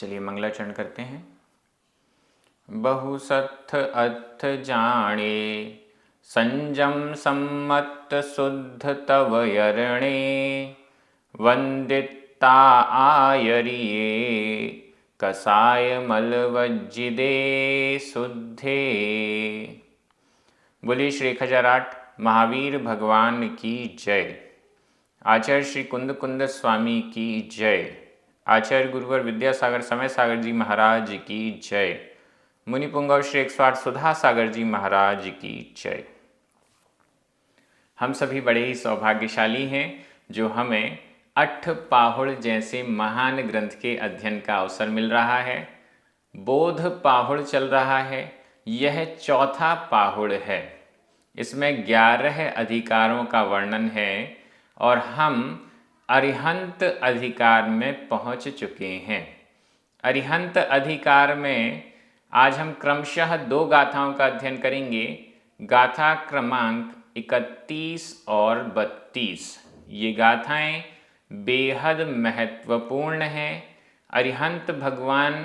चलिए मंगलाचरण करते हैं। बहुसत्थ अर्थ जाने, संजम सम्मत शुद्ध तव यरणे, वंदिता आयरिये कसाय मलवज्जिदे शुद्धे। बोलिए श्री 1008 महावीर भगवान की जय। आचार्य श्री कुंद कुंद स्वामी की जय। आचार्य गुरुवर विद्यासागर समय सागर जी महाराज की जय। मुनिपुंगव श्री 108 सुधा सागर जी महाराज की जय। हम सभी बड़े ही सौभाग्यशाली हैं जो हमें अट्ठ पाहुड़ जैसे महान ग्रंथ के अध्ययन का अवसर मिल रहा है। बोध पाहुड़ चल रहा है, यह चौथा पाहुड़ है। इसमें 11 अधिकारों का वर्णन है और हम अरिहंत अधिकार में पहुंच चुके हैं। अरिहंत अधिकार में आज हम क्रमशः 2 गाथाओं का अध्ययन करेंगे। गाथा क्रमांक 31 और 32। ये गाथाएं बेहद महत्वपूर्ण हैं। अरिहंत भगवान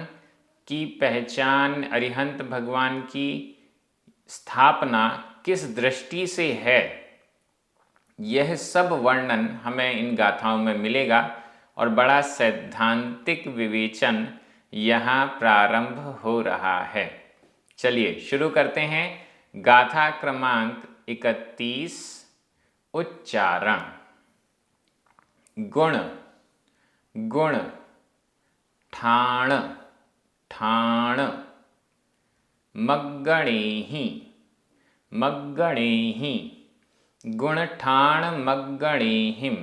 की पहचान, अरिहंत भगवान की स्थापना किस दृष्टि से है, यह सब वर्णन हमें इन गाथाओं में मिलेगा और बड़ा सैद्धांतिक विवेचन यहाँ प्रारंभ हो रहा है। चलिए शुरू करते हैं। गाथा क्रमांक 31। उच्चारण। गुण गुण, ठाण ठाण, मग्गणेहि मग्गणेहि, गुण ठाण मग्गणेहिम।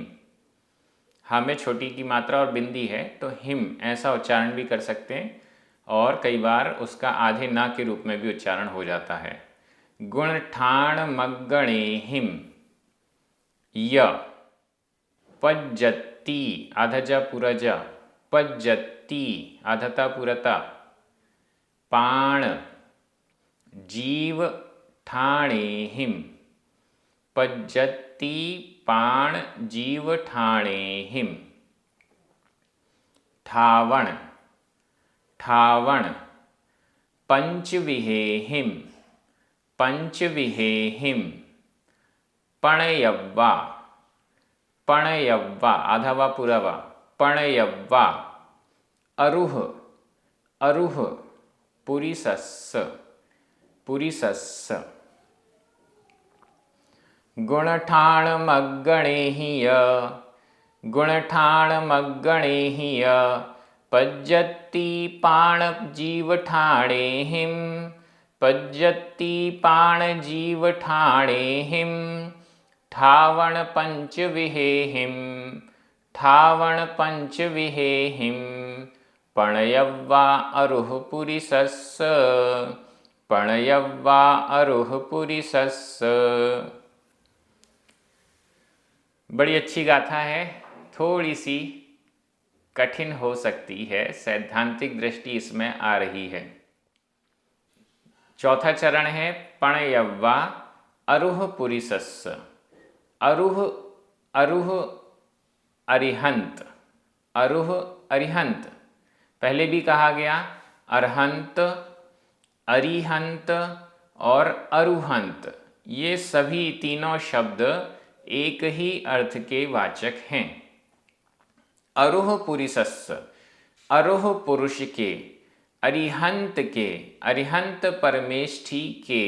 हमें छोटी की मात्रा और बिंदी है तो हिम ऐसा उच्चारण भी कर सकते हैं और कई बार उसका आधे ना के रूप में भी उच्चारण हो जाता है। गुण ठाण मग्गणेहिम। य पज्जति आधजा पुरजा, पज्जति आधता पुरता। पाण जीव ठाणेहिम, पज्जति पाण जीव ठाणेहिम। ठावण ठावण, पंचविहेहिम पंचविहेहिम। पणयव्वा पणयव्वा आधावा पुरावा, पणयव्वा। अरुह अरुह, पुरीसस्स पुरीसस्स। गुणठाण मग्गणेहि य, गुणठाण मग्गणेहि य, पज्जति पाण जीव ठाणेहिम, पज्जति पाण जीव ठाणेहिम। ठावण पंचविहेहिम, ठावण पंचविहेहिम। पणयव्वा अरुह पुरीसस्स, पणयव्वा अरुह पुरीसस्स। बड़ी अच्छी गाथा है, थोड़ी सी कठिन हो सकती है, सैद्धांतिक दृष्टि इसमें आ रही है। चौथा चरण है पणयव्वा अरुह पुरीसस्स। अरुह अरुह अरिहंत, अरुह अरिहंत। पहले भी कहा गया अरहंत, अरिहंत और अरुहंत, ये सभी तीनों शब्द एक ही अर्थ के वाचक हैं। अरुह पुरीसस्स, अरुह पुरुष के, अरिहंत के, अरिहंत परमेष्ठी के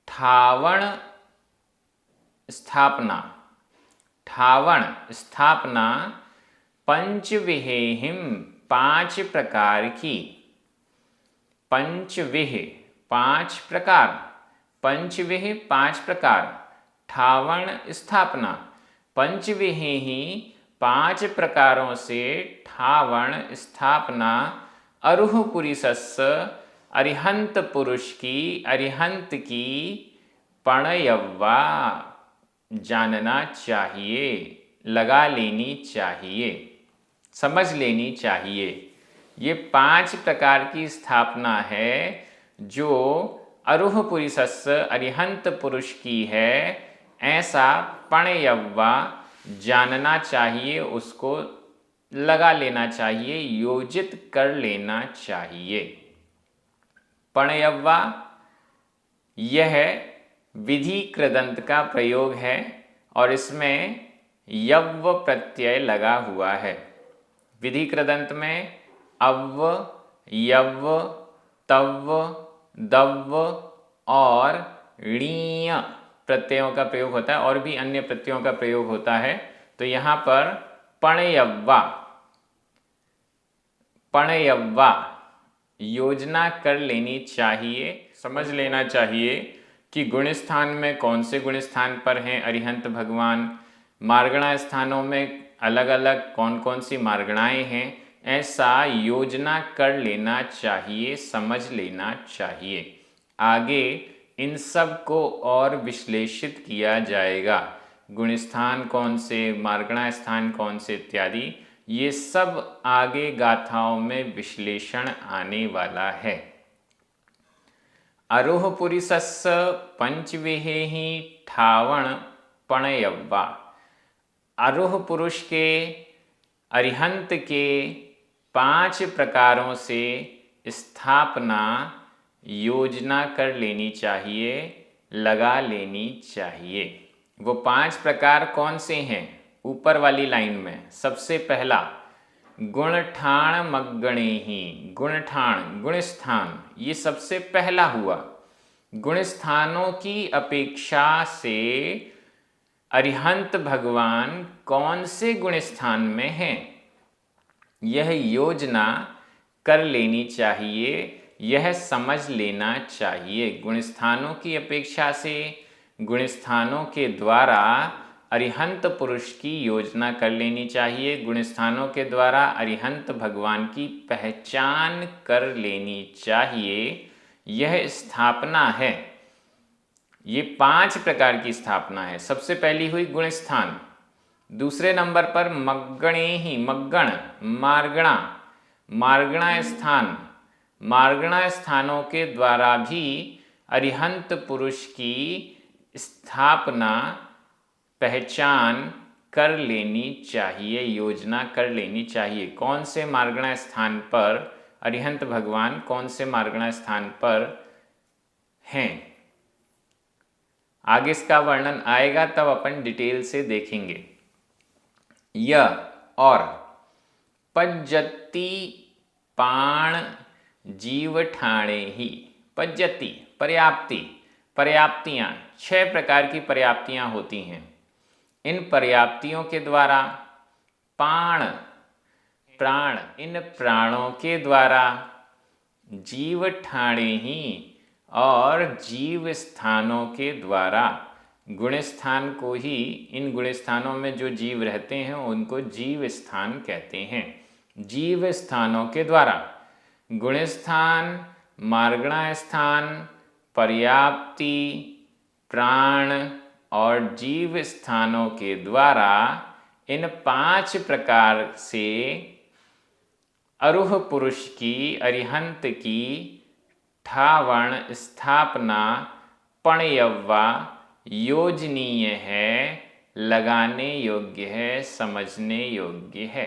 ठावण स्थापना, ठावण स्थापना। पंचविहेहिम 5 प्रकार की, पंचविह 5 प्रकार, पंचविह 5 प्रकार। ठावण स्थापना, पंचविहेहि 5 प्रकारों से ठावण स्थापना। अरुह पुरीसस्स, अरिहंत पुरुष की, अरिहंत की। पणयव्वा जानना चाहिए, लगा लेनी चाहिए, समझ लेनी चाहिए। ये 5 प्रकार की स्थापना है जो अरुह पुरीसस्स अरिहंत पुरुष की है, ऐसा पणयव्वा जानना चाहिए, उसको लगा लेना चाहिए, योजित कर लेना चाहिए। पणयव्वा, यह विधि कृदंत का प्रयोग है और इसमें यव्व प्रत्यय लगा हुआ है। विधि कृदंत में अव्व, यव्व, तव्व, दव्व और णीय प्रत्ययों का प्रयोग होता है और भी अन्य प्रत्ययों का प्रयोग होता है। तो यहाँ पर पणयव्वा, पणयव्वा योजना कर लेनी चाहिए, समझ लेना चाहिए कि गुण स्थान में कौन से गुण स्थान पर हैं अरिहंत भगवान, मार्गणा स्थानों में अलग अलग कौन कौन सी मार्गणाएं हैं, ऐसा योजना कर लेना चाहिए, समझ लेना चाहिए। आगे इन सब को और विश्लेषित किया जाएगा, गुण स्थान कौन से, मार्गणा स्थान कौन से इत्यादि, ये सब आगे गाथाओं में विश्लेषण आने वाला है। अरोह पुरिसस्स पंचविहेहि ठावण पणयव्वा, आरोह पुरुष के अरिहंत के 5 प्रकारों से स्थापना योजना कर लेनी चाहिए, लगा लेनी चाहिए। वो 5 प्रकार कौन से हैं? ऊपर वाली लाइन में सबसे पहला गुणठाण मग्गणेहि, गुणठाण गुण स्थान, ये सबसे पहला हुआ। गुण स्थानों की अपेक्षा से अरिहंत भगवान कौन से गुण स्थान में हैं, यह योजना कर लेनी चाहिए, यह समझ लेना चाहिए। गुण स्थानों की अपेक्षा से गुण स्थानों के द्वारा अरिहंत पुरुष की योजना कर लेनी चाहिए, गुण स्थानों के द्वारा अरिहंत भगवान की पहचान कर लेनी चाहिए। यह स्थापना है, ये 5 प्रकार की स्थापना है। सबसे पहली हुई गुण स्थान, दूसरे नंबर पर मग्गणेहि, मग्गण मार्गणा, मार्गणा स्थान, मार्गणा स्थानों के द्वारा भी अरिहंत पुरुष की स्थापना पहचान कर लेनी चाहिए, योजना कर लेनी चाहिए। कौन से मार्गणा स्थान पर अरिहंत भगवान कौन से मार्गणा स्थान पर हैं, आगे इसका वर्णन आएगा तब अपन डिटेल से देखेंगे। यह और पज्जति पाण जीव ठाणे ही, पज्जति पर्याप्ति, पर्याप्तियाँ, 6 प्रकार की पर्याप्तियाँ होती हैं। इन पर्याप्तियों के द्वारा पाण प्राण, इन प्राणों के द्वारा जीव ठाणे ही और जीव स्थानों के द्वारा, गुण स्थान को ही, इन गुण स्थानों में जो जीव रहते हैं उनको जीव स्थान कहते हैं। जीव स्थानों के द्वारा गुण स्थान, मार्गणा स्थान, पर्याप्ति, प्राण और जीव स्थानों के द्वारा इन 5 प्रकार से अरुह पुरुष की, अरिहंत की ठावण स्थापना पणयव्वा योजनीय है, लगाने योग्य है, समझने योग्य है।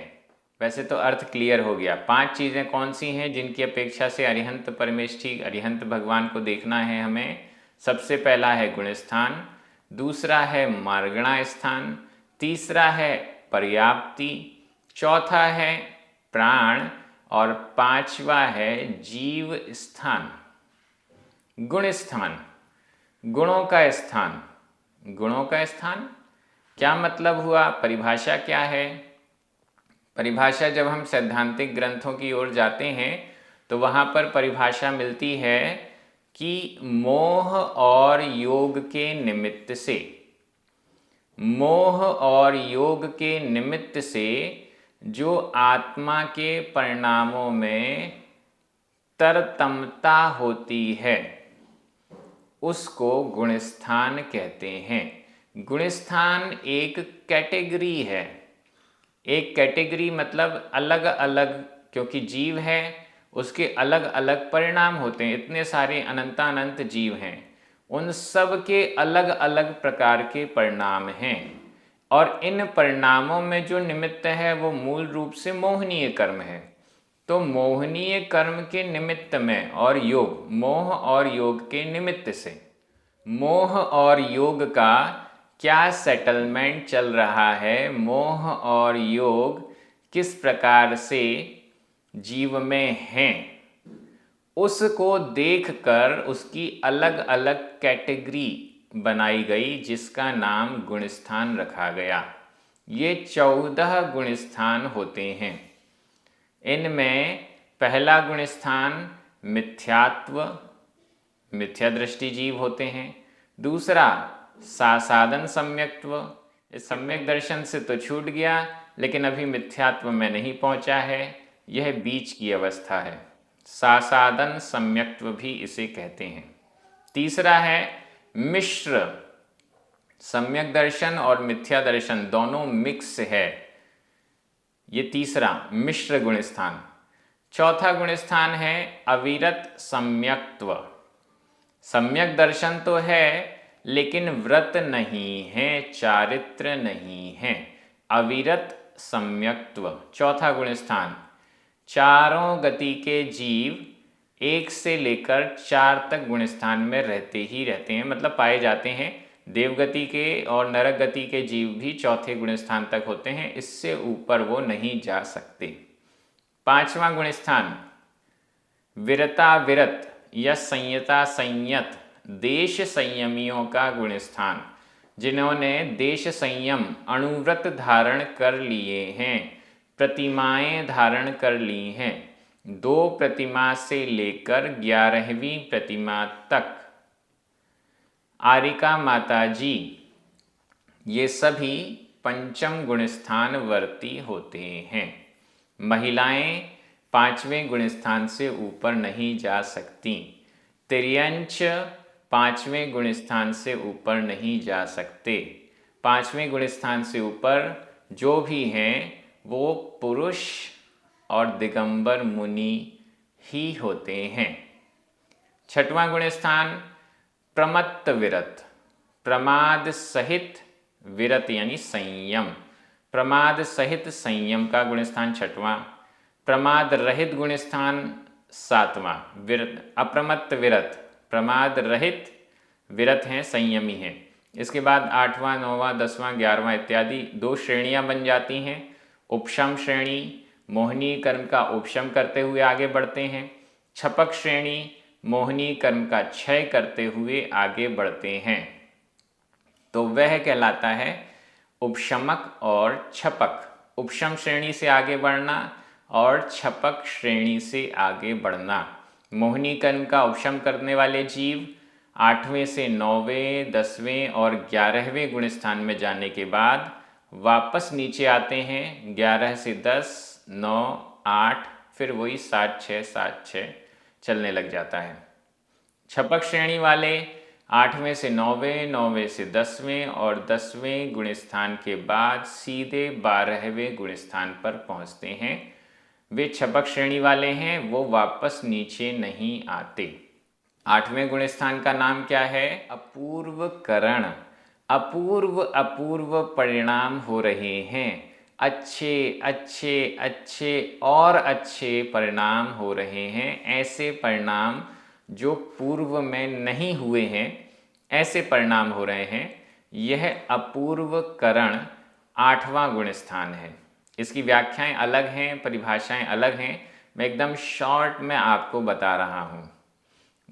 वैसे तो अर्थ क्लियर हो गया। 5 चीज़ें कौन सी हैं जिनकी अपेक्षा से अरिहंत परमेष्ठी, अरिहंत भगवान को देखना है हमें? सबसे पहला है गुण स्थान, दूसरा है मार्गणा स्थान, तीसरा है पर्याप्ति, चौथा है प्राण और 5वां है जीव स्थान। गुण स्थान, गुणों का स्थान, गुणों का स्थान क्या मतलब हुआ? परिभाषा क्या है? परिभाषा जब हम सैद्धांतिक ग्रंथों की ओर जाते हैं तो वहाँ पर परिभाषा मिलती है कि मोह और योग के निमित्त से, मोह और योग के निमित्त से जो आत्मा के परिणामों में तरतमता होती है उसको गुणस्थान कहते हैं। गुणस्थान एक कैटेगरी है, एक कैटेगरी मतलब अलग अलग, क्योंकि जीव है उसके अलग अलग परिणाम होते हैं, इतने सारे अनंतानंत जीव हैं, उन सब के अलग अलग प्रकार के परिणाम हैं। और इन परिणामों में जो निमित्त है वो मूल रूप से मोहनीय कर्म है। तो मोहनीय कर्म के निमित्त में और योग, मोह और योग के निमित्त से, मोह और योग का क्या सेटलमेंट चल रहा है, मोह और योग किस प्रकार से जीव में हैं, उसको देखकर उसकी अलग अलग कैटेगरी बनाई गई, जिसका नाम गुणस्थान रखा गया। ये 14 गुणस्थान होते हैं। इनमें पहला गुणस्थान मिथ्यात्व, मिथ्या दृष्टि जीव होते हैं। दूसरा सासाधन सम्यक्त्व, इस सम्यक दर्शन से तो छूट गया लेकिन अभी मिथ्यात्व में नहीं पहुंचा है, यह बीच की अवस्था है, सासाधन सम्यक्त्व भी इसे कहते हैं। तीसरा है मिश्र, सम्यक दर्शन और मिथ्या दर्शन दोनों मिक्स है, ये तीसरा मिश्र गुणस्थान। चौथा गुणस्थान है अविरत सम्यक्त्व, सम्यक दर्शन तो है लेकिन व्रत नहीं है, चारित्र नहीं है, अविरत सम्यक्त्व चौथा गुणस्थान। चारों गति के जीव 1 से लेकर 4 तक गुणस्थान में रहते ही रहते हैं, मतलब पाए जाते हैं। देवगति के और नरक गति के जीव भी चौथे गुणस्थान तक होते हैं, इससे ऊपर वो नहीं जा सकते। पांचवा गुणस्थान विरता विरत या संयता संयत, देश संयमियों का गुणस्थान, जिन्होंने देश संयम अणुव्रत धारण कर लिए हैं, प्रतिमाएं धारण कर ली हैं, 2 प्रतिमा से लेकर 11वीं प्रतिमा तक। आरिका माता जी ये सभी पंचम गुणस्थान वर्ती होते हैं। महिलाएं 5वें गुणस्थान से ऊपर नहीं जा सकती। तिर्यंच 5वें गुणस्थान से ऊपर नहीं जा सकते। 5वें गुणस्थान से ऊपर जो भी हैं वो पुरुष और दिगंबर मुनि ही होते हैं। 6वां गुणस्थान प्रमत्त विरत, प्रमाद सहित विरत यानी संयम, प्रमाद सहित संयम का गुणस्थान 6वां। प्रमाद रहित गुणस्थान 7वां विरत, अप्रमत्त विरत, प्रमाद रहित विरत हैं, संयमी हैं। इसके बाद 8वां 9वां 10वां 11वां इत्यादि 2 श्रेणियां बन जाती हैं। उपशम श्रेणी मोहिनी कर्म का उपशम करते हुए आगे बढ़ते हैं। छपक श्रेणी मोहिनी कर्म का क्षय करते हुए आगे बढ़ते हैं। तो वह कहलाता है उपशमक और छपक। उपशम श्रेणी से आगे बढ़ना और छपक श्रेणी से आगे बढ़ना। मोहिनी कर्म का उपशम करने वाले जीव 8वें से 9वें 10वें और 11वें गुणस्थान में जाने के बाद वापस नीचे आते हैं। 11 से 10, 9, 8, फिर वही 7 6 7 6 चलने लग जाता है। छपक श्रेणी वाले 8वें से 9वें, 9वें से 10वें और 10वें गुणस्थान के बाद सीधे 12वें गुणस्थान पर पहुंचते हैं। वे छपक श्रेणी वाले हैं, वो वापस नीचे नहीं आते। 8वें गुणस्थान का नाम क्या है? अपूर्व करण। अपूर्व अपूर्व परिणाम हो रहे हैं, अच्छे अच्छे अच्छे और अच्छे परिणाम हो रहे हैं। ऐसे परिणाम जो पूर्व में नहीं हुए हैं, ऐसे परिणाम हो रहे हैं। यह अपूर्व करण 8वां गुणस्थान है। इसकी व्याख्याएं अलग हैं, परिभाषाएं अलग हैं, मैं एकदम शॉर्ट में आपको बता रहा हूँ।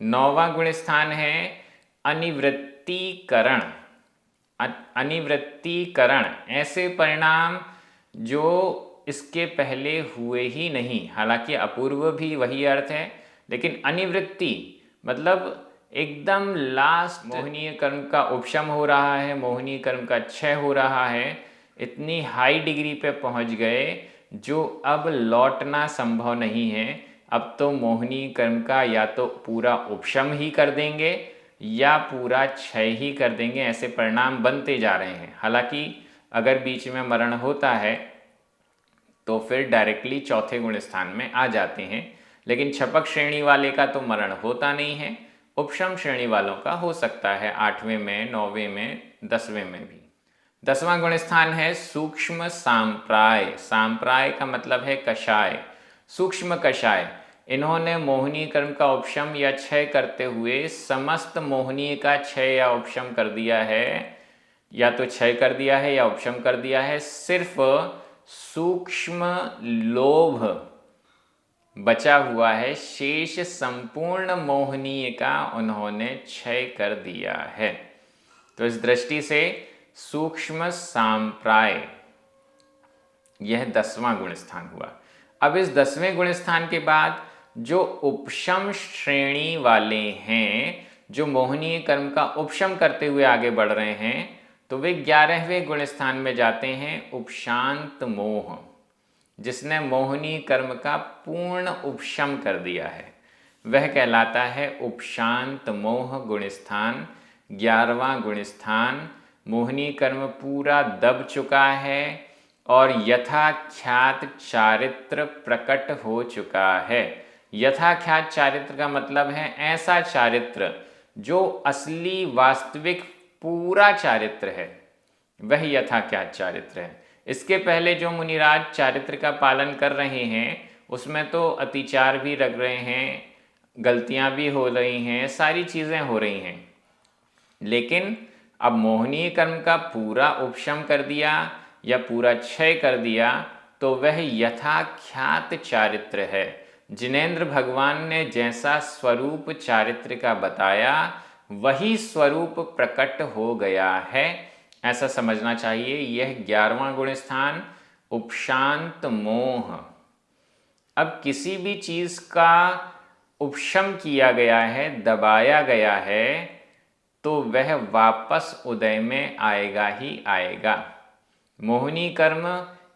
9वां गुणस्थान है अनिवृत्तीकरण। अनिवृत्तीकरण ऐसे परिणाम जो इसके पहले हुए ही नहीं, हालांकि अपूर्व भी वही अर्थ है, लेकिन अनिवृत्ति मतलब एकदम लास्ट मोहनीय कर्म का उपशम हो रहा है, मोहनीय कर्म का क्षय हो रहा है, इतनी हाई डिग्री पे पहुंच गए जो अब लौटना संभव नहीं है। अब तो मोहनीय कर्म का या तो पूरा उपशम ही कर देंगे या पूरा क्षय ही कर देंगे, ऐसे परिणाम बनते जा रहे हैं। हालांकि अगर बीच में मरण होता है तो फिर डायरेक्टली चौथे गुण स्थान में आ जाते हैं, लेकिन छपक श्रेणी वाले का तो मरण होता नहीं है। उपशम श्रेणी वालों का हो सकता है 8वें में, 9वें में, 10वें में भी। 10वां गुण स्थान है सूक्ष्म सांप्राय। सांप्राय का मतलब है कषाय, सूक्ष्म कषाय। इन्होंने मोहनीय कर्म का उपशम या क्षय करते हुए समस्त मोहनीय का क्षय या उपशम कर दिया है, या तो क्षय कर दिया है या उपशम कर दिया है। सिर्फ सूक्ष्म लोभ बचा हुआ है, शेष संपूर्ण मोहनीय का उन्होंने क्षय कर दिया है। तो इस दृष्टि से सूक्ष्म सांप्राय यह 10वां गुण स्थान हुआ। अब इस 10वें गुण स्थान के बाद जो उपशम श्रेणी वाले हैं, जो मोहनीय कर्म का उपशम करते हुए आगे बढ़ रहे हैं, तो वे 11वें गुण स्थान में जाते हैं उपशांत मोह, जिसने मोहनीय कर्म का पूर्ण उपशम कर दिया है। वह कहलाता है उपशांत मोह गुण स्थान। 11वां गुण स्थान, मोहनीय कर्म पूरा दब चुका है और यथाख्यात चारित्र प्रकट हो चुका है। यथाख्यात चारित्र का मतलब है ऐसा चारित्र जो असली वास्तविक पूरा चारित्र है, वह यथाख्यात चारित्र है। इसके पहले जो मुनिराज चारित्र का पालन कर रहे हैं, उसमें तो अतिचार भी रख रहे हैं, गलतियां भी हो रही हैं, सारी चीज़ें हो रही हैं, लेकिन अब मोहनीय कर्म का पूरा उपशम कर दिया या पूरा क्षय कर दिया, तो वह यथाख्यात चारित्र है। जिनेंद्र भगवान ने जैसा स्वरूप चारित्र का बताया, वही स्वरूप प्रकट हो गया है, ऐसा समझना चाहिए। यह 11वां गुण स्थान उपशांत मोह। अब किसी भी चीज का उपशम किया गया है, दबाया गया है, तो वह वापस उदय में आएगा ही आएगा। मोहनीय कर्म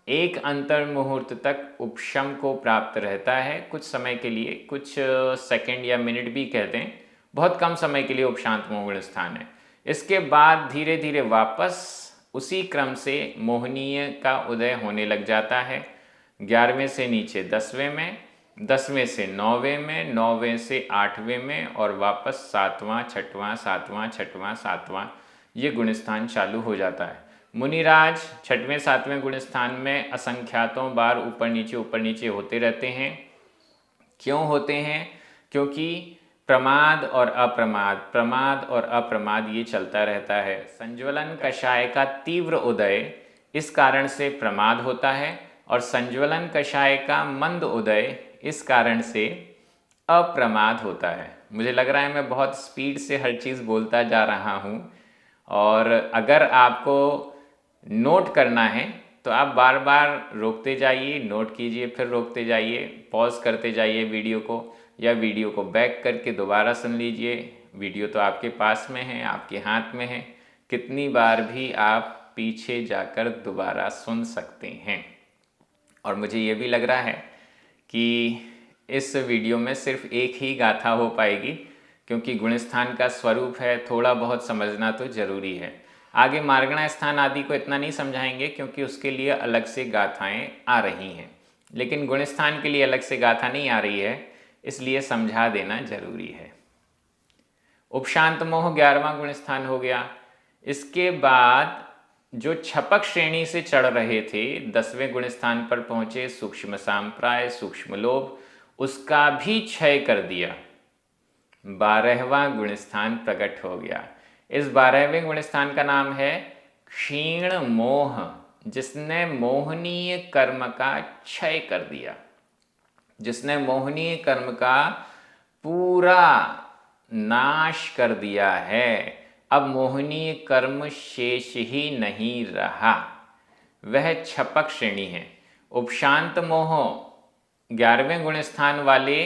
एक अंतर मुहूर्त तक उपशम को प्राप्त रहता है, कुछ समय के लिए, कुछ सेकंड या मिनट भी कहते हैं, बहुत कम समय के लिए उपशांत मोह गुण स्थान है। इसके बाद धीरे धीरे वापस उसी क्रम से मोहनीय का उदय होने लग जाता है। 11वें से नीचे 10वें में, 10वें से 9वें में, 9वें से 8वें में, और वापस 7वां 6वां 7वां 6वां 7वां ये गुणस्थान चालू हो जाता है। मुनिराज 6वें 7वें गुणस्थान में असंख्यातों बार ऊपर नीचे होते रहते हैं। क्यों होते हैं? क्योंकि प्रमाद और अप्रमाद, प्रमाद और अप्रमाद ये चलता रहता है। संज्वलन कषाय का तीव्र उदय इस कारण से प्रमाद होता है, और संज्वलन कषाय का मंद उदय इस कारण से अप्रमाद होता है। मुझे लग रहा है मैं बहुत स्पीड से हर चीज़ बोलता जा रहा हूँ, और अगर आपको नोट करना है तो आप बार बार रोकते जाइए, नोट कीजिए, फिर रोकते जाइए, पॉज करते जाइए वीडियो को, या वीडियो को बैक करके दोबारा सुन लीजिए। वीडियो तो आपके पास में है, आपके हाथ में है, कितनी बार भी आप पीछे जाकर दोबारा सुन सकते हैं। और मुझे ये भी लग रहा है कि इस वीडियो में सिर्फ एक ही गाथा हो पाएगी, क्योंकि गुणस्थान का स्वरूप है, थोड़ा बहुत समझना तो जरूरी है। आगे मार्गणा स्थान आदि को इतना नहीं समझाएंगे, क्योंकि उसके लिए अलग से गाथाएं आ रही हैं, लेकिन गुणस्थान के लिए अलग से गाथा नहीं आ रही है, इसलिए समझा देना जरूरी है। उपशांत मोह 11वां गुणस्थान हो गया। इसके बाद जो छपक श्रेणी से चढ़ रहे थे, 10वें गुणस्थान पर पहुंचे सूक्ष्म सांप्राय, सूक्ष्म लोभ, उसका भी क्षय कर दिया। 12वां गुणस्थान प्रकट हो गया। इस 12वें गुणस्थान का नाम है क्षीण मोह, जिसने मोहनीय कर्म का क्षय कर दिया, जिसने मोहनीय कर्म का पूरा नाश कर दिया है। अब मोहनीय कर्म शेष ही नहीं रहा, वह छपक श्रेणी है। उपशांत मोह 11वें गुणस्थान वाले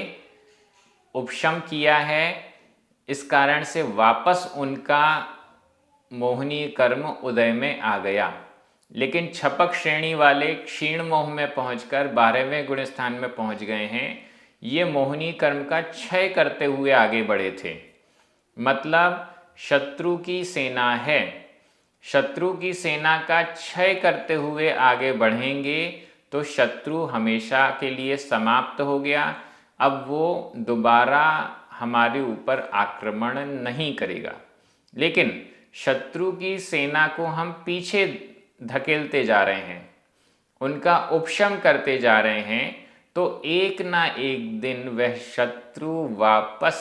उपशम किया है, इस कारण से वापस उनका मोहनीय कर्म उदय में आ गया। लेकिन छपक श्रेणी वाले क्षीण मोह में पहुंचकर 12वें गुणस्थान में पहुंच गए हैं। ये मोहनीय कर्म का क्षय करते हुए आगे बढ़े थे। मतलब शत्रु की सेना है, शत्रु की सेना का क्षय करते हुए आगे बढ़ेंगे तो शत्रु हमेशा के लिए समाप्त हो गया। अब वो दोबारा हमारे ऊपर आक्रमण नहीं करेगा। लेकिन शत्रु की सेना को हम पीछे धकेलते जा रहे हैं, उनका उपशम करते जा रहे हैं, तो एक ना एक दिन वह शत्रु वापस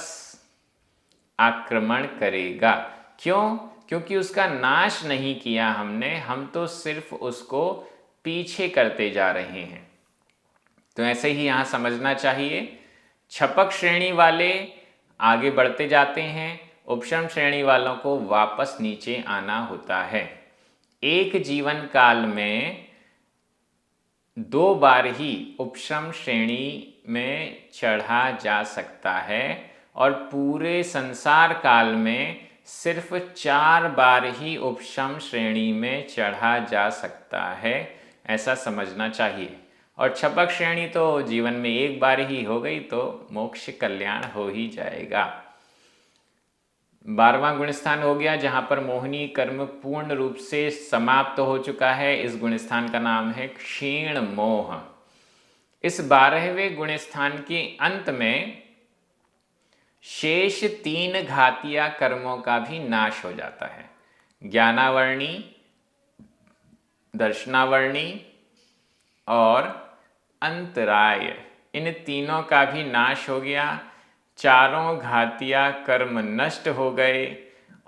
आक्रमण करेगा। क्यों? क्योंकि उसका नाश नहीं किया हमने, हम तो सिर्फ उसको पीछे करते जा रहे हैं। तो ऐसे ही यहाँ समझना चाहिए, छपक श्रेणी वाले आगे बढ़ते जाते हैं, उपशम श्रेणी वालों को वापस नीचे आना होता है। एक जीवन काल में 2 बार ही उपशम श्रेणी में चढ़ा जा सकता है और पूरे संसार काल में सिर्फ 4 बार ही उपशम श्रेणी में चढ़ा जा सकता है, ऐसा समझना चाहिए। और छपक श्रेणी तो जीवन में 1 बार ही हो गई तो मोक्ष कल्याण हो ही जाएगा। 12वां गुणस्थान हो गया जहाँ पर मोहिनी कर्म पूर्ण रूप से समाप्त हो चुका है। इस गुणस्थान का नाम है क्षीण मोह। इस 12वें गुणस्थान के अंत में शेष 3 घातिया कर्मों का भी नाश हो जाता है। ज्ञानावर्णी, दर्शनावर्णी और अंतराय, इन तीनों का भी नाश हो गया। चारों घातिया कर्म नष्ट हो गए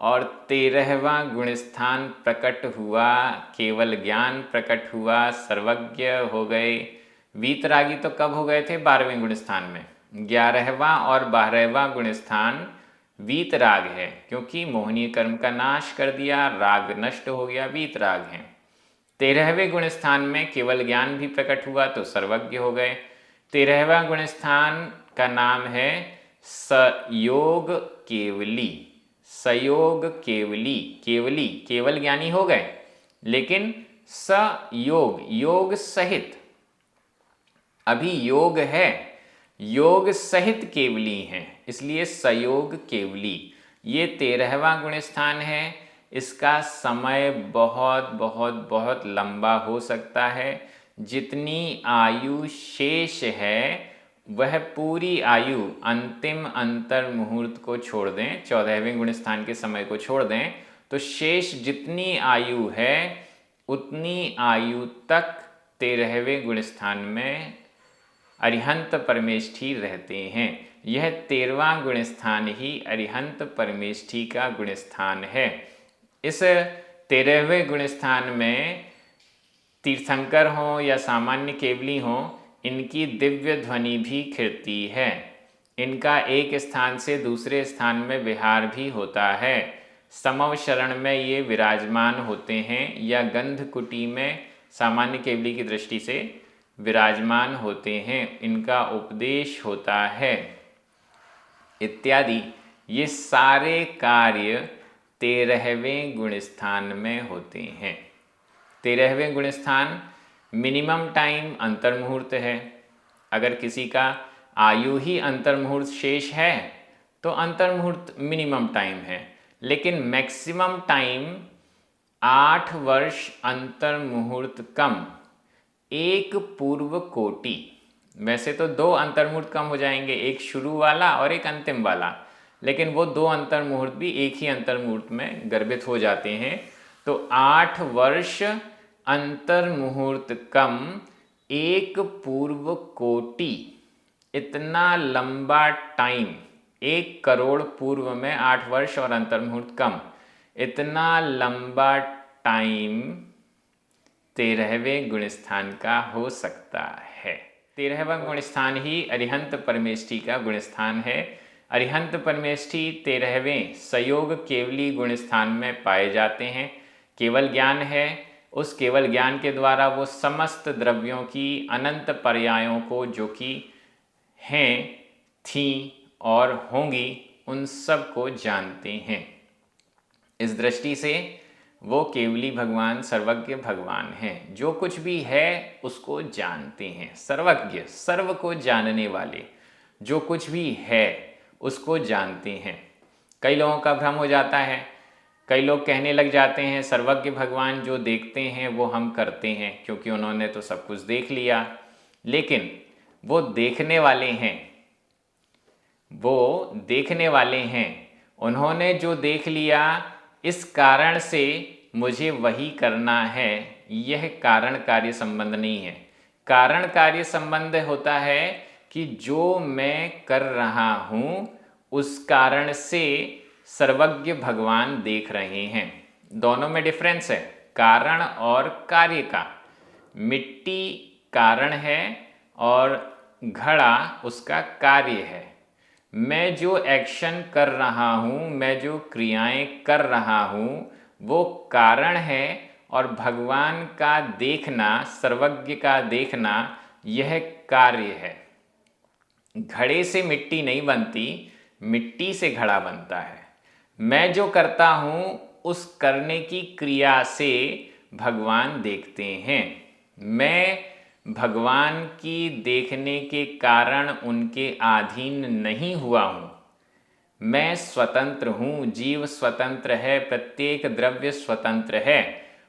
और 13वां गुणस्थान प्रकट हुआ, केवल ज्ञान प्रकट हुआ, सर्वज्ञ हो गए। वीतरागी तो कब हो गए थे? 12वें गुणस्थान में। 11वां और 12वां गुणस्थान वीतराग है, क्योंकि मोहनीय कर्म का नाश कर दिया, राग नष्ट हो गया, वीतराग है। 13वें गुणस्थान में केवल ज्ञान भी प्रकट हुआ तो सर्वज्ञ हो गए। 13वां गुणस्थान का नाम है सयोग केवली। सयोग केवली, केवली केवल ज्ञानी हो गए, लेकिन सयोग, योग सहित, अभी योग है, योग सहित केवली हैं, इसलिए सयोग केवली। ये 13वां गुणस्थान है। इसका समय बहुत बहुत बहुत लंबा हो सकता है। जितनी आयु शेष है वह पूरी आयु अंतिम अंतर मुहूर्त को छोड़ दें, 14वें गुणस्थान के समय को छोड़ दें, तो शेष जितनी आयु है उतनी आयु तक 13वें गुणस्थान में अरिहंत परमेष्ठी रहते हैं। यह 13वां गुणस्थान ही अरिहंत परमेष्ठी का गुणस्थान है। इस 13वें गुणस्थान में तीर्थंकर हों या सामान्य केवली हों, इनकी दिव्य ध्वनि भी खिलती है। इनका एक स्थान से दूसरे स्थान में विहार भी होता है। समव शरण में ये विराजमान होते हैं या गंध कुटी में सामान्य केवली की दृष्टि से विराजमान होते हैं, इनका उपदेश होता है इत्यादि। ये सारे कार्य 13वें गुणस्थान में होते हैं। 13वें गुणस्थान मिनिमम टाइम अंतर्मुहूर्त है। अगर किसी का आयु ही अंतर्मुहूर्त शेष है तो अंतर्मुहूर्त मिनिमम टाइम है, लेकिन मैक्सिमम टाइम 8 वर्ष अंतर्मुहूर्त कम 1 पूर्व कोटि। वैसे तो 2 अंतर्मुहूर्त कम हो जाएंगे, एक शुरू वाला और एक अंतिम वाला, लेकिन वो 2 अंतर्मुहूर्त भी एक ही अंतर्मुहूर्त में गर्भित हो जाते हैं। तो 8 वर्ष अंतर्मुहूर्त कम 1 पूर्व कोटि, इतना लंबा टाइम, 1 करोड़ पूर्व में 8 वर्ष और अंतर्मुहूर्त कम, इतना लंबा टाइम 13वें गुणस्थान का हो सकता है। 13वां गुणस्थान ही अरिहंत परमेष्ठी का गुणस्थान है। अरिहंत परमेष्ठी 13वें सयोग केवली गुणस्थान में पाए जाते हैं। केवल ज्ञान है, उस केवल ज्ञान के द्वारा वो समस्त द्रव्यों की अनंत पर्यायों को जो कि हैं, थीं और होंगी, उन सब को जानते हैं। इस दृष्टि से वो केवली भगवान सर्वज्ञ भगवान हैं, जो कुछ भी है उसको जानते हैं। सर्वज्ञ, सर्व को जानने वाले, जो कुछ भी है उसको जानते हैं। कई लोगों का भ्रम हो जाता है, कई लोग कहने लग जाते हैं सर्वज्ञ भगवान जो देखते हैं वो हम करते हैं, क्योंकि उन्होंने तो सब कुछ देख लिया। लेकिन वो देखने वाले हैं, वो देखने वाले हैं। उन्होंने जो देख लिया इस कारण से मुझे वही करना है, यह कारण कार्य संबंध नहीं है। कारण कार्य संबंध होता है कि जो मैं कर रहा हूँ उस कारण से सर्वज्ञ भगवान देख रहे हैं। दोनों में डिफरेंस है, कारण और कार्य का। मिट्टी कारण है और घड़ा उसका कार्य है। मैं जो एक्शन कर रहा हूँ, मैं जो क्रियाएं कर रहा हूँ वो कारण है, और भगवान का देखना, सर्वज्ञ का देखना, यह कार्य है। घड़े से मिट्टी नहीं बनती, मिट्टी से घड़ा बनता है। मैं जो करता हूँ उस करने की क्रिया से भगवान देखते हैं। मैं भगवान की देखने के कारण उनके अधीन नहीं हुआ हूँ। मैं स्वतंत्र हूँ, जीव स्वतंत्र है, प्रत्येक द्रव्य स्वतंत्र है।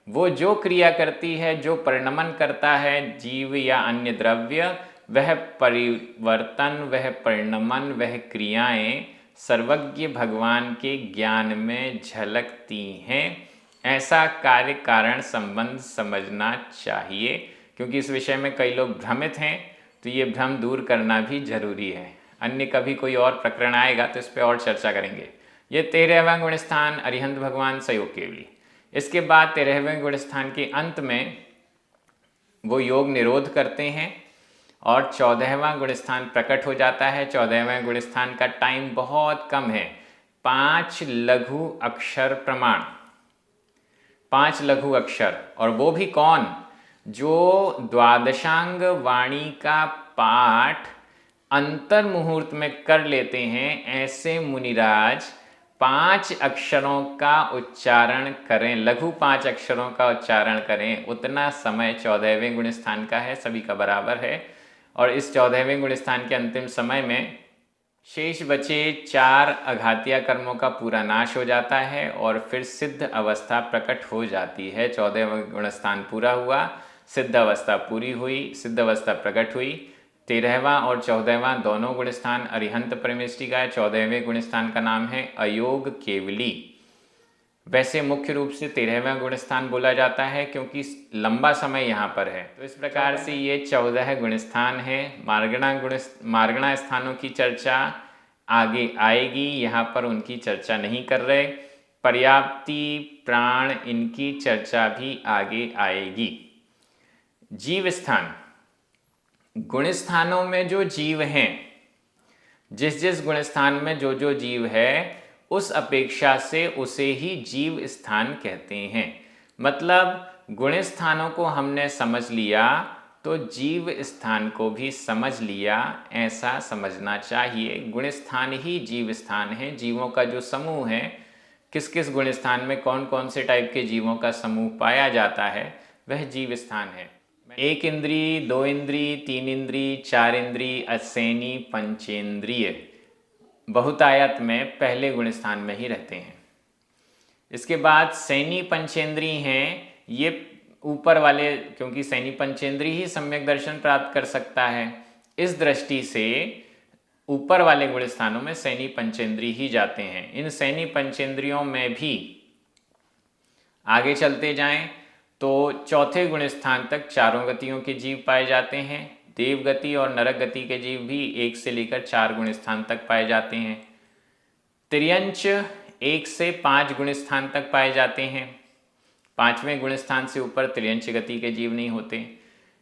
वो जो क्रिया करती है, जो परिणमन करता है, जीव या अन्य द्रव्य, वह परिवर्तन, वह परिणमन, वह क्रियाएं सर्वज्ञ भगवान के ज्ञान में झलकती हैं। ऐसा कार्य कारण संबंध समझना चाहिए, क्योंकि इस विषय में कई लोग भ्रमित हैं, तो ये भ्रम दूर करना भी जरूरी है। अन्य कभी कोई और प्रकरण आएगा तो इस पर और चर्चा करेंगे। ये 13वां गुण स्थान अरिहंत भगवान सहयोग केवली। इसके बाद 13वें गुण स्थान के अंत में वो योग निरोध करते हैं और 14वां गुण स्थान प्रकट हो जाता है। 14वें गुण स्थान का टाइम बहुत कम है, 5 लघु अक्षर प्रमाण, 5 लघु अक्षर। और वो भी कौन? जो द्वादशांग वाणी का पाठ अंतर मुहूर्त में कर लेते हैं, ऐसे मुनिराज 5 अक्षरों का उच्चारण करें, लघु 5 अक्षरों का उच्चारण करें। उतना समय 14वें गुण स्थान का है, सभी का बराबर है। और इस 14वें गुण स्थान के अंतिम समय में शेष बचे 4 अघातिया कर्मों का पूरा नाश हो जाता है और फिर सिद्ध अवस्था प्रकट हो जाती है। 14वां गुण स्थान पूरा हुआ, सिद्ध अवस्था पूरी हुई, सिद्ध अवस्था प्रकट हुई। 13वां और 14वां दोनों गुण स्थान अरिहंत परमेष्टि का है। 14वें गुण स्थान का नाम है अयोग केवली। वैसे मुख्य रूप से 13वां गुण स्थान बोला जाता है क्योंकि लंबा समय यहाँ पर है। तो इस प्रकार से ये 14 गुण स्थान है। मार्गणा स्थानों की चर्चा आगे आएगी, यहाँ पर उनकी चर्चा नहीं कर रहे। पर्याप्ति, प्राण, इनकी चर्चा भी आगे आएगी। जीव स्थान, गुण स्थानों में जो जीव हैं, जिस जिस गुण स्थान में जो जो जीव है, उस अपेक्षा से उसे ही जीव स्थान कहते हैं। मतलब गुण स्थानों को हमने समझ लिया तो जीव स्थान को भी समझ लिया, ऐसा समझना चाहिए। गुण स्थान ही जीव स्थान है। जीवों का जो समूह है, किस किस गुण स्थान में कौन कौन से टाइप के जीवों का समूह पाया जाता है, वह जीव स्थान है। 1 इंद्री, 2 इंद्री, 3 इंद्री, 4 इंद्री, असैनी, पंचेंद्रिय बहुतायत में पहले गुण स्थान में ही रहते हैं। इसके बाद सैनी पंचेंद्री हैं, ये ऊपर वाले, क्योंकि सैनी पंचेंद्री ही सम्यक दर्शन प्राप्त कर सकता है। इस दृष्टि से ऊपर वाले गुण स्थानों में सैनी पंचेंद्री ही जाते हैं। इन सैनी पंचेंद्रियों में भी आगे चलते जाएं तो चौथे गुण स्थान तक चारों गतियों के जीव पाए जाते हैं। देव गति और नरक गति के जीव भी 1 से लेकर 4 गुण स्थान तक पाए जाते हैं। त्रियंच 1 से 5 गुण स्थान तक पाए जाते हैं। 5वें गुण स्थान से ऊपर त्रियंच गति के जीव नहीं होते।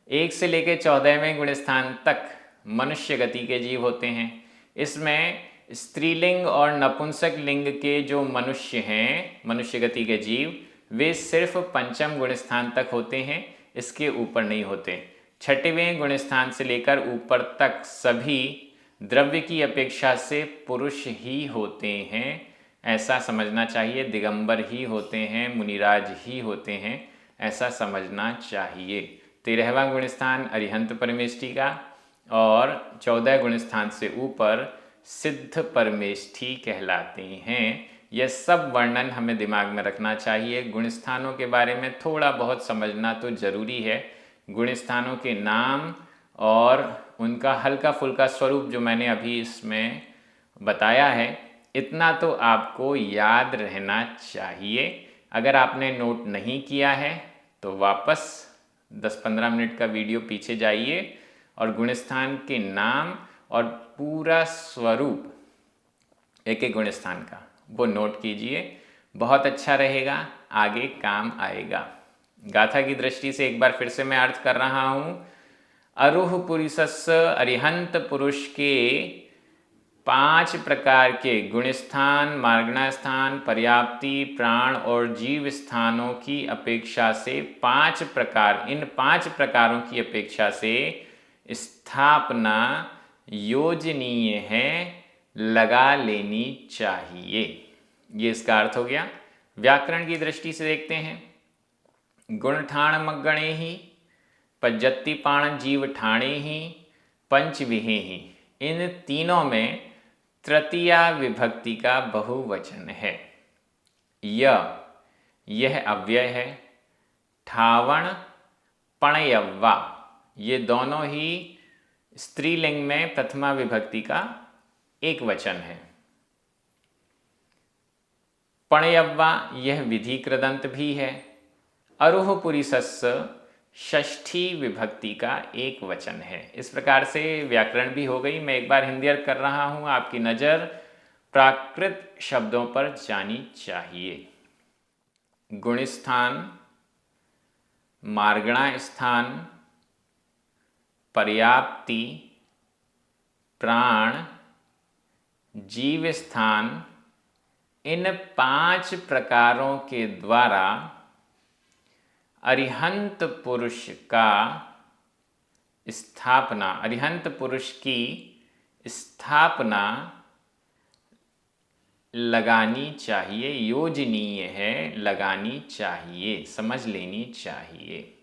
1 से लेकर 14वें गुण स्थान तक मनुष्य गति के जीव होते हैं। इसमें स्त्रीलिंग और नपुंसक लिंग के जो मनुष्य हैं, मनुष्य गति के जीव, वे सिर्फ 5वें गुण स्थान तक होते हैं, इसके ऊपर नहीं होते। 6वें गुण स्थान से लेकर ऊपर तक सभी द्रव्य की अपेक्षा से पुरुष ही होते हैं, ऐसा समझना चाहिए। दिगंबर ही होते हैं, मुनिराज ही होते हैं, ऐसा समझना चाहिए। 13वां गुण स्थान अरिहंत परमेष्टि का और 14 गुण स्थान से ऊपर सिद्ध परमेष्टि कहलाते हैं। यह सब वर्णन हमें दिमाग में रखना चाहिए। गुण स्थानों के बारे में थोड़ा बहुत समझना तो जरूरी है। गुण स्थानों के नाम और उनका हल्का फुल्का स्वरूप जो मैंने अभी इसमें बताया है, इतना तो आपको याद रहना चाहिए। अगर आपने नोट नहीं किया है तो वापस 10-15 मिनट का वीडियो पीछे जाइए और गुणस्थान के नाम और पूरा स्वरूप एक एक गुणस्थान का वो नोट कीजिए, बहुत अच्छा रहेगा, आगे काम आएगा। गाथा की दृष्टि से एक बार फिर से मैं अर्थ कर रहा हूँ। अरुह पुरुषस्य अरिहंत पुरुष के 5 प्रकार के गुणस्थान, मार्गणा स्थान, पर्याप्ति, प्राण और जीव स्थानों की अपेक्षा से इन 5 प्रकारों की अपेक्षा से स्थापना योजनीय है, लगा लेनी चाहिए। ये इसका अर्थ हो गया। व्याकरण की दृष्टि से देखते हैं। गुणठाण मगणे ही, पज्जति पाण जीव ठाणे ही, पंचविहे ही, इन तीनों में तृतीया विभक्ति का बहुवचन है। यह अव्यय है। ठावण, पणयव्वा, ये दोनों ही स्त्रीलिंग में प्रथमा विभक्ति का एक वचन है। पणयव्वा यह विधि कृदंत भी है। अरुह पुरुषस्य षष्ठी विभक्ति का एक वचन है। इस प्रकार से व्याकरण भी हो गई। मैं एक बार हिंदी अर्थ कर रहा हूँ, आपकी नज़र प्राकृत शब्दों पर जानी चाहिए। गुणस्थान, मार्गणा स्थान, पर्याप्ति, प्राण, जीव स्थान, इन 5 प्रकारों के द्वारा अरिहंत पुरुष का स्थापना, अरिहंत पुरुष की स्थापना लगानी चाहिए, योजनीय है, लगानी चाहिए, समझ लेनी चाहिए।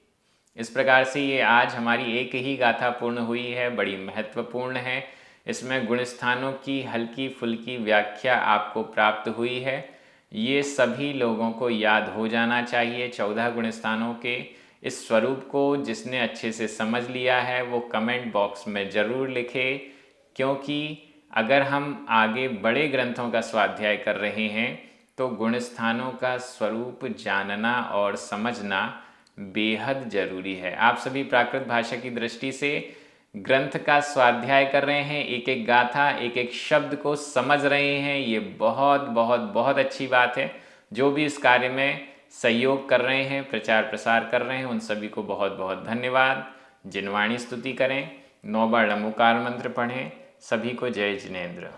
इस प्रकार से ये आज हमारी एक ही गाथा पूर्ण हुई है, बड़ी महत्वपूर्ण है। इसमें गुणस्थानों की हल्की फुल्की व्याख्या आपको प्राप्त हुई है। ये सभी लोगों को याद हो जाना चाहिए। 14 गुणस्थानों के इस स्वरूप को जिसने अच्छे से समझ लिया है वो कमेंट बॉक्स में ज़रूर लिखे, क्योंकि अगर हम आगे बड़े ग्रंथों का स्वाध्याय कर रहे हैं तो गुणस्थानों का स्वरूप जानना और समझना बेहद ज़रूरी है। आप सभी प्राकृत भाषा की दृष्टि से ग्रंथ का स्वाध्याय कर रहे हैं, एक एक गाथा, एक एक शब्द को समझ रहे हैं, ये बहुत बहुत बहुत अच्छी बात है। जो भी इस कार्य में सहयोग कर रहे हैं, प्रचार प्रसार कर रहे हैं, उन सभी को बहुत बहुत धन्यवाद। जिनवाणी स्तुति करें, 9 बार नमोकार मंत्र पढ़ें। सभी को जय जिनेंद्र।